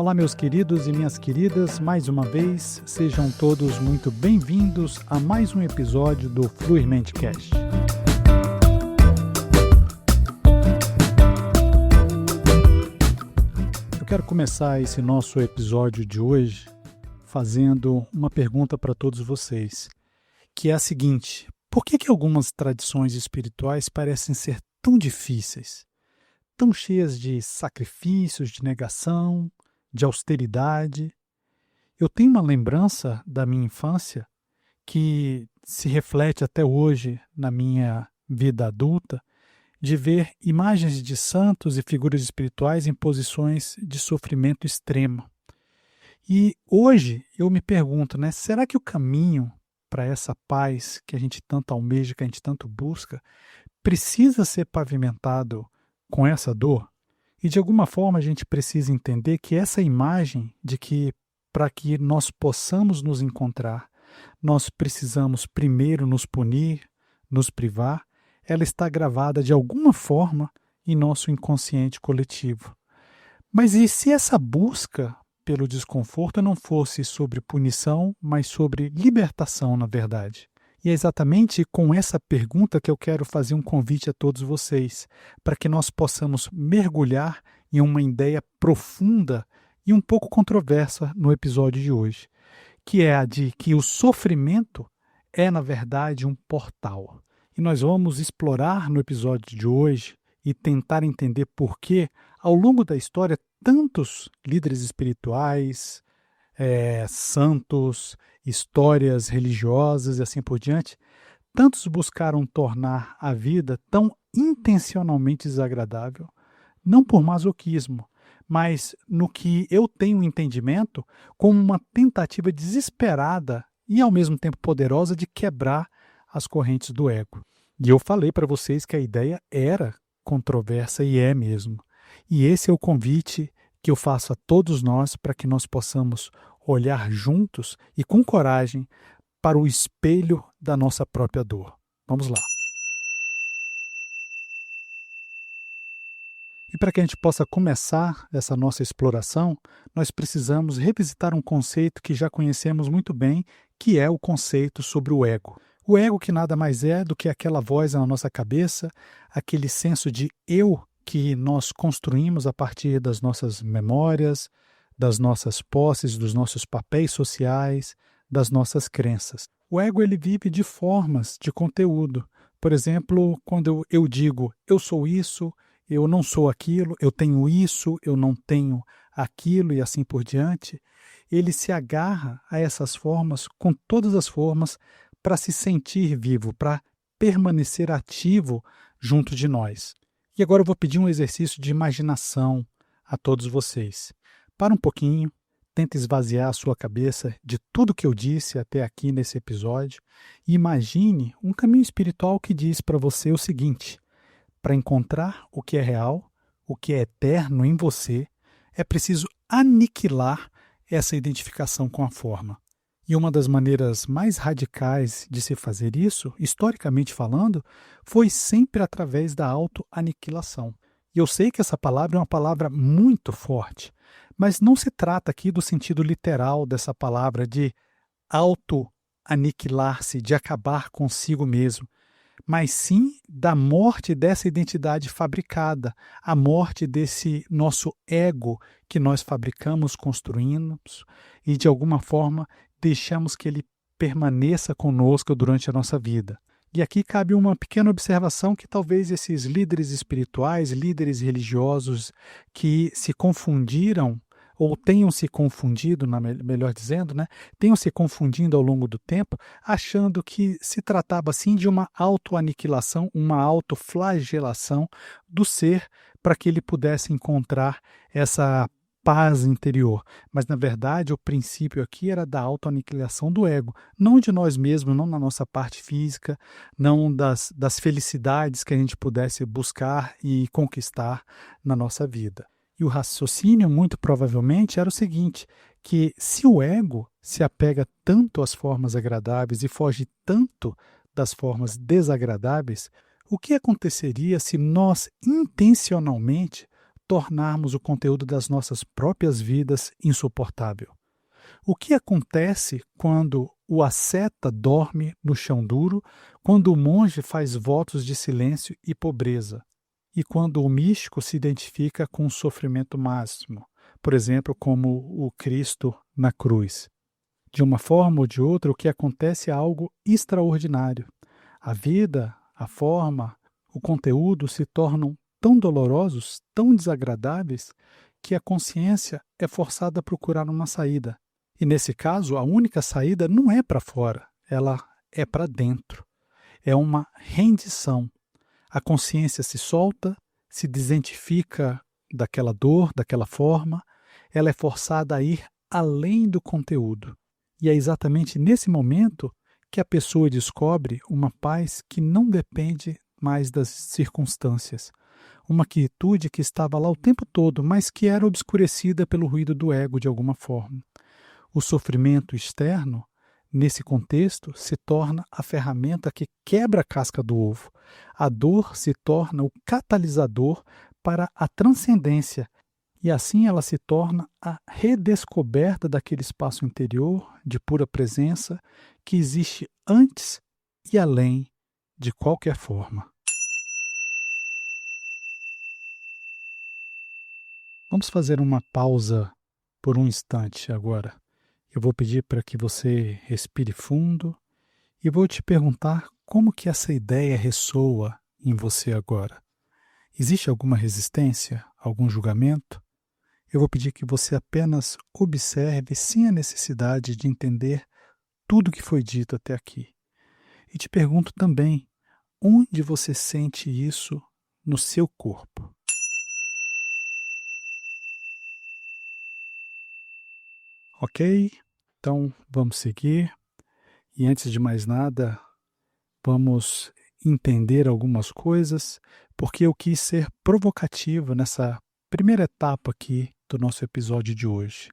Olá, meus queridos e minhas queridas, mais uma vez, sejam todos muito bem-vindos a mais um episódio do Fluirmente Cast. Eu quero começar esse nosso episódio de hoje fazendo uma pergunta para todos vocês, que é a seguinte: por que algumas tradições espirituais parecem ser tão difíceis, tão cheias de sacrifícios, de negação, de austeridade? Eu tenho uma lembrança da minha infância que se reflete até hoje na minha vida adulta, de ver imagens de santos e figuras espirituais em posições de sofrimento extremo. E hoje eu me pergunto, será que o caminho para essa paz que a gente tanto almeja, que a gente tanto busca, precisa ser pavimentado com essa dor? E de alguma forma a gente precisa entender que essa imagem de que para que nós possamos nos encontrar, nós precisamos primeiro nos punir, nos privar, ela está gravada de alguma forma em nosso inconsciente coletivo. Mas e se essa busca pelo desconforto não fosse sobre punição, mas sobre libertação, na verdade? E é exatamente com essa pergunta que eu quero fazer um convite a todos vocês, para que nós possamos mergulhar em uma ideia profunda e um pouco controversa no episódio de hoje, que é a de que o sofrimento é, na verdade, um portal. E nós vamos explorar no episódio de hoje e tentar entender por que, ao longo da história, tantos líderes espirituais, santos, histórias religiosas e assim por diante, tantos buscaram tornar a vida tão intencionalmente desagradável, não por masoquismo, mas no que eu tenho entendimento como uma tentativa desesperada e ao mesmo tempo poderosa de quebrar as correntes do ego. E eu falei para vocês que a ideia era controversa e é mesmo. E esse é o convite que eu faço a todos nós para que nós possamos olhar juntos e com coragem para o espelho da nossa própria dor. Vamos lá. E para que a gente possa começar essa nossa exploração, nós precisamos revisitar um conceito que já conhecemos muito bem, que é o conceito sobre o ego. O ego que nada mais é do que aquela voz na nossa cabeça, aquele senso de eu que nós construímos a partir das nossas memórias, das nossas posses, dos nossos papéis sociais, das nossas crenças. O ego ele vive de formas de conteúdo. Por exemplo, quando eu digo eu sou isso, eu não sou aquilo, eu tenho isso, eu não tenho aquilo e assim por diante, ele se agarra a essas formas com todas as formas para se sentir vivo, para permanecer ativo junto de nós. E agora eu vou pedir um exercício de imaginação a todos vocês. Para um pouquinho, tenta esvaziar a sua cabeça de tudo que eu disse até aqui nesse episódio e imagine um caminho espiritual que diz para você o seguinte: para encontrar o que é real, o que é eterno em você, é preciso aniquilar essa identificação com a forma. E uma das maneiras mais radicais de se fazer isso, historicamente falando, foi sempre através da autoaniquilação. E eu sei que essa palavra é uma palavra muito forte, mas não se trata aqui do sentido literal dessa palavra de auto-aniquilar-se, de acabar consigo mesmo, mas sim da morte dessa identidade fabricada, a morte desse nosso ego que nós fabricamos, construímos e de alguma forma deixamos que ele permaneça conosco durante a nossa vida. E aqui cabe uma pequena observação que talvez esses líderes espirituais, líderes religiosos que se confundiram ou tenham se confundido, melhor dizendo, tenham se confundindo ao longo do tempo, achando que se tratava assim de uma autoaniquilação, uma autoflagelação do ser para que ele pudesse encontrar essa paz interior. Mas, na verdade, o princípio aqui era da autoaniquilação do ego, não de nós mesmos, não na nossa parte física, não das felicidades que a gente pudesse buscar e conquistar na nossa vida. E o raciocínio, muito provavelmente, era o seguinte, que se o ego se apega tanto às formas agradáveis e foge tanto das formas desagradáveis, o que aconteceria se nós intencionalmente tornarmos o conteúdo das nossas próprias vidas insuportável. O que acontece quando o asceta dorme no chão duro, quando o monge faz votos de silêncio e pobreza, e quando o místico se identifica com o sofrimento máximo, por exemplo, como o Cristo na cruz? De uma forma ou de outra, o que acontece é algo extraordinário. A vida, a forma, o conteúdo se tornam tão dolorosos, tão desagradáveis, que a consciência é forçada a procurar uma saída. E nesse caso, a única saída não é para fora, ela é para dentro. É uma rendição. A consciência se solta, se desidentifica daquela dor, daquela forma, ela é forçada a ir além do conteúdo. E é exatamente nesse momento que a pessoa descobre uma paz que não depende mais das circunstâncias. Uma quietude que estava lá o tempo todo, mas que era obscurecida pelo ruído do ego de alguma forma. O sofrimento externo, nesse contexto, se torna a ferramenta que quebra a casca do ovo. A dor se torna o catalisador para a transcendência, e assim ela se torna a redescoberta daquele espaço interior de pura presença que existe antes e além de qualquer forma. Vamos fazer uma pausa por um instante agora. Eu vou pedir para que você respire fundo e vou te perguntar como que essa ideia ressoa em você agora. Existe alguma resistência, algum julgamento? Eu vou pedir que você apenas observe sem a necessidade de entender tudo que foi dito até aqui. E te pergunto também, onde você sente isso no seu corpo? Ok? Então vamos seguir. E antes de mais nada, vamos entender algumas coisas, porque eu quis ser provocativo nessa primeira etapa aqui do nosso episódio de hoje.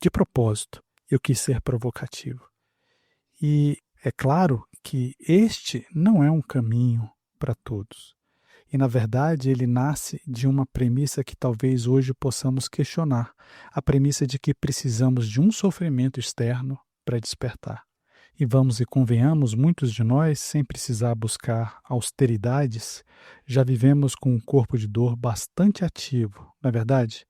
De propósito, eu quis ser provocativo. E é claro que este não é um caminho para todos. E, na verdade, ele nasce de uma premissa que talvez hoje possamos questionar, a premissa de que precisamos de um sofrimento externo para despertar. E vamos e convenhamos, muitos de nós, sem precisar buscar austeridades, já vivemos com um corpo de dor bastante ativo, não é verdade?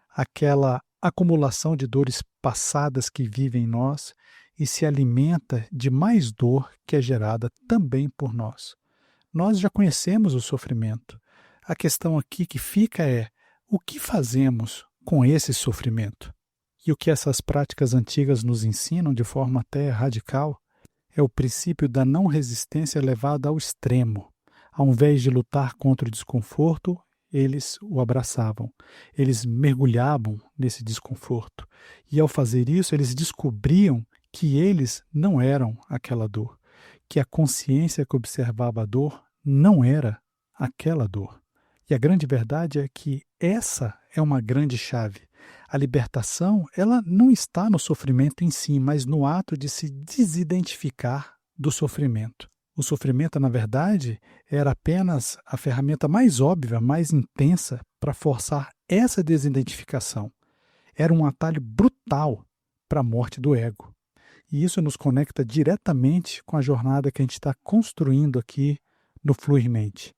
Aquela acumulação de dores passadas que vive em nós e se alimenta de mais dor que é gerada também por nós. Nós já conhecemos o sofrimento. A questão aqui que fica é: o que fazemos com esse sofrimento? E o que essas práticas antigas nos ensinam de forma até radical é o princípio da não resistência levada ao extremo. Ao invés de lutar contra o desconforto, eles o abraçavam. Eles mergulhavam nesse desconforto. E ao fazer isso, eles descobriam que eles não eram aquela dor, que a consciência que observava a dor não era aquela dor. E a grande verdade é que essa é uma grande chave. A libertação, ela não está no sofrimento em si, mas no ato de se desidentificar do sofrimento. O sofrimento, na verdade, era apenas a ferramenta mais óbvia, mais intensa para forçar essa desidentificação. Era um atalho brutal para a morte do ego. E isso nos conecta diretamente com a jornada que a gente está construindo aqui no Fluirmente.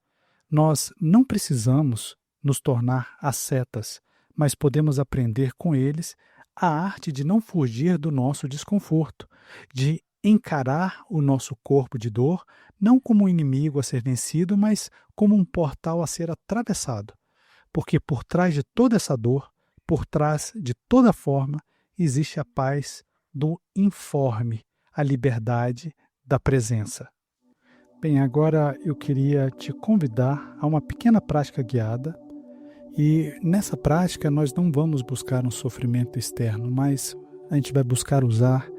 Nós não precisamos nos tornar ascetas, mas podemos aprender com eles a arte de não fugir do nosso desconforto, de encarar o nosso corpo de dor não como um inimigo a ser vencido, mas como um portal a ser atravessado. Porque por trás de toda essa dor, por trás de toda forma, existe a paz do informe, a liberdade da presença. Bem, agora eu queria te convidar a uma pequena prática guiada. E nessa prática nós não vamos buscar um sofrimento externo, mas a gente vai buscar usar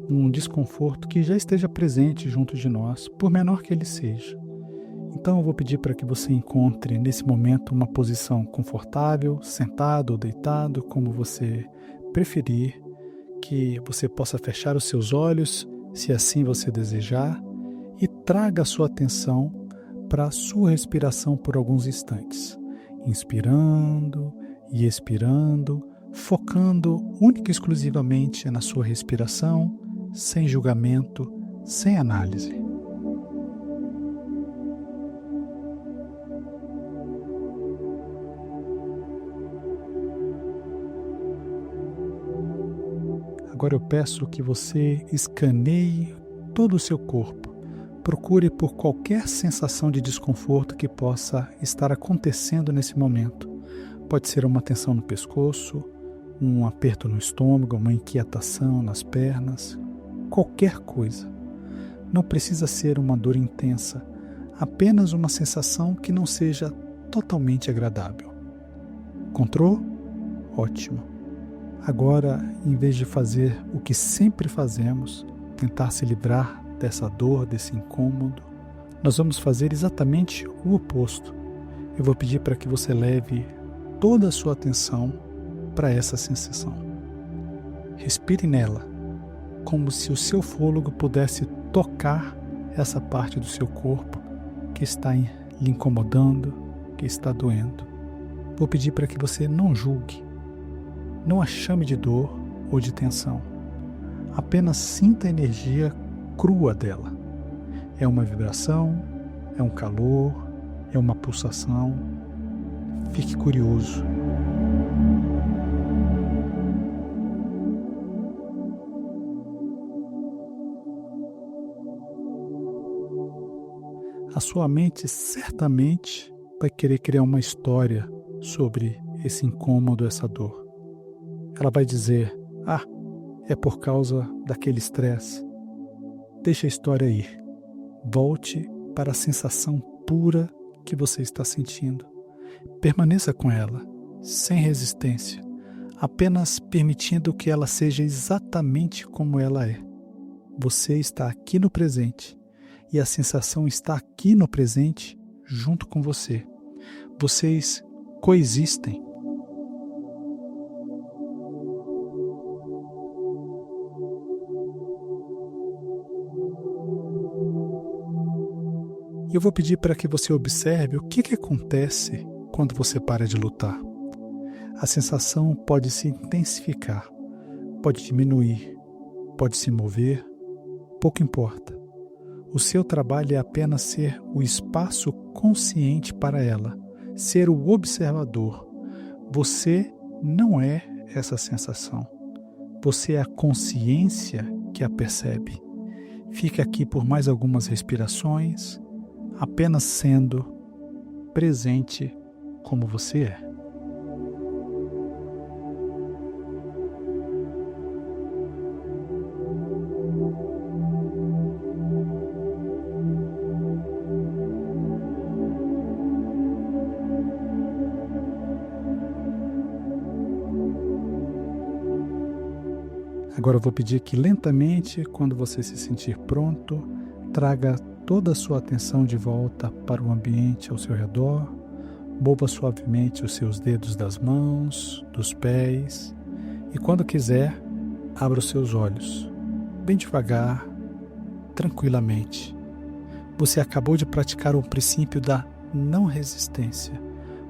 um desconforto que já esteja presente junto de nós, por menor que ele seja. Então eu vou pedir para que você encontre nesse momento uma posição confortável, sentado ou deitado, como você preferir, que você possa fechar os seus olhos, se assim você desejar, e traga a sua atenção para a sua respiração por alguns instantes. Inspirando e expirando, focando única e exclusivamente na sua respiração, sem julgamento, sem análise. Agora eu peço que você escaneie todo o seu corpo. Procure por qualquer sensação de desconforto que possa estar acontecendo nesse momento. Pode ser uma tensão no pescoço, um aperto no estômago, uma inquietação nas pernas, qualquer coisa. Não precisa ser uma dor intensa, apenas uma sensação que não seja totalmente agradável. Encontrou? Ótimo. Agora, em vez de fazer o que sempre fazemos, tentar se livrar dessa dor, desse incômodo, nós vamos fazer exatamente o oposto. Eu vou pedir para que você leve toda a sua atenção para essa sensação. Respire nela, como se o seu fôlego pudesse tocar essa parte do seu corpo que está lhe incomodando, que está doendo. Vou pedir para que você não julgue, não a chame de dor ou de tensão. Apenas sinta a energia crua dela. É uma vibração, é um calor, é uma pulsação. Fique curioso. A sua mente certamente vai querer criar uma história sobre esse incômodo, essa dor. Ela vai dizer: é por causa daquele estresse. Deixa a história ir. Volte para a sensação pura que você está sentindo. Permaneça com ela, sem resistência, apenas permitindo que ela seja exatamente como ela é. Você está aqui no presente e a sensação está aqui no presente junto com você. Vocês coexistem. E eu vou pedir para que você observe o que acontece quando você para de lutar. A sensação pode se intensificar, pode diminuir, pode se mover, pouco importa. O seu trabalho é apenas ser o espaço consciente para ela, ser o observador. Você não é essa sensação. Você é a consciência que a percebe. Fique aqui por mais algumas respirações, apenas sendo presente como você é. Agora eu vou pedir que lentamente, quando você se sentir pronto, traga toda a sua atenção de volta para o ambiente ao seu redor. Mova suavemente os seus dedos das mãos, dos pés. E quando quiser, abra os seus olhos, bem devagar, tranquilamente. Você acabou de praticar o princípio da não resistência.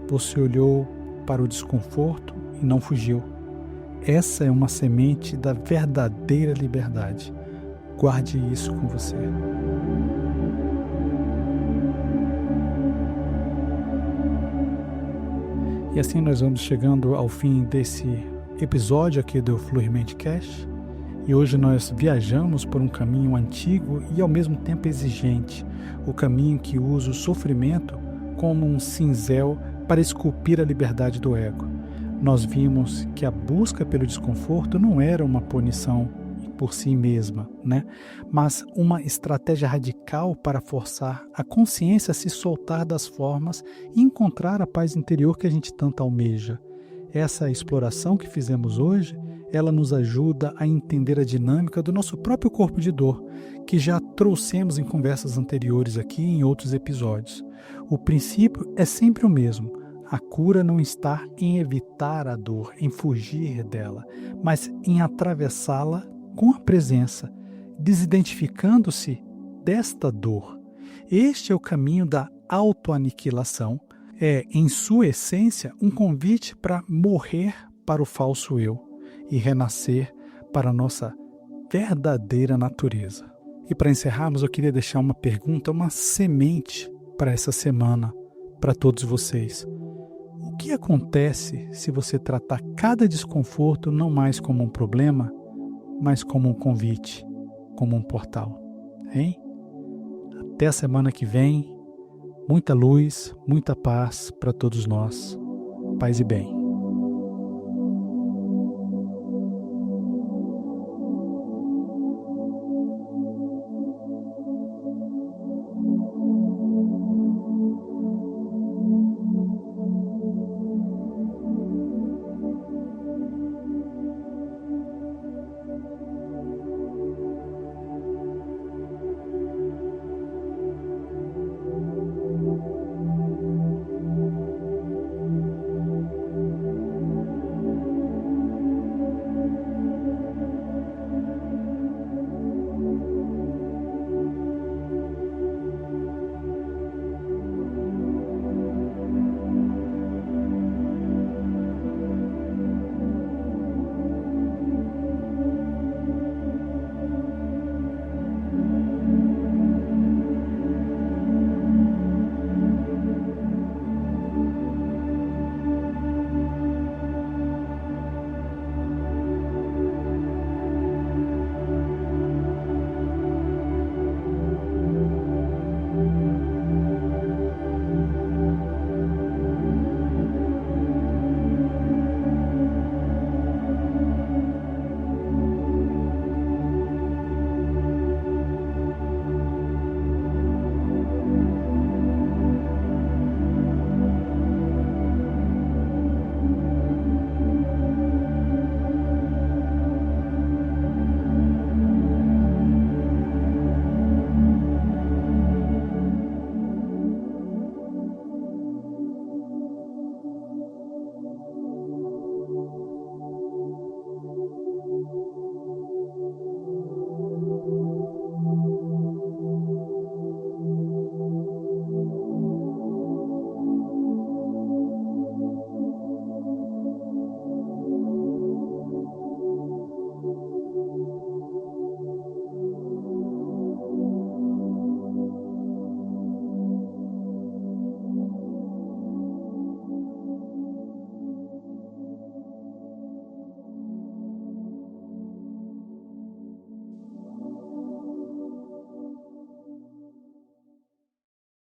Você olhou para o desconforto e não fugiu. Essa é uma semente da verdadeira liberdade. Guarde isso com você. E assim nós vamos chegando ao fim desse episódio aqui do Fluirmente Cast. E hoje nós viajamos por um caminho antigo e ao mesmo tempo exigente. O caminho que usa o sofrimento como um cinzel para esculpir a liberdade do ego. Nós vimos que a busca pelo desconforto não era uma punição por si mesma, mas uma estratégia radical para forçar a consciência a se soltar das formas e encontrar a paz interior que a gente tanto almeja. Essa exploração que fizemos hoje, ela nos ajuda a entender a dinâmica do nosso próprio corpo de dor, que já trouxemos em conversas anteriores aqui em outros episódios. O princípio é sempre o mesmo. A cura não está em evitar a dor, em fugir dela, mas em atravessá-la com a presença, desidentificando-se desta dor. Este é o caminho da autoaniquilação, é, em sua essência, um convite para morrer para o falso eu e renascer para a nossa verdadeira natureza. E para encerrarmos, eu queria deixar uma pergunta, uma semente para essa semana, para todos vocês. O que acontece se você tratar cada desconforto não mais como um problema, mas como um convite, como um portal? Hein? Até a semana que vem. Muita luz, muita paz para todos nós. Paz e bem.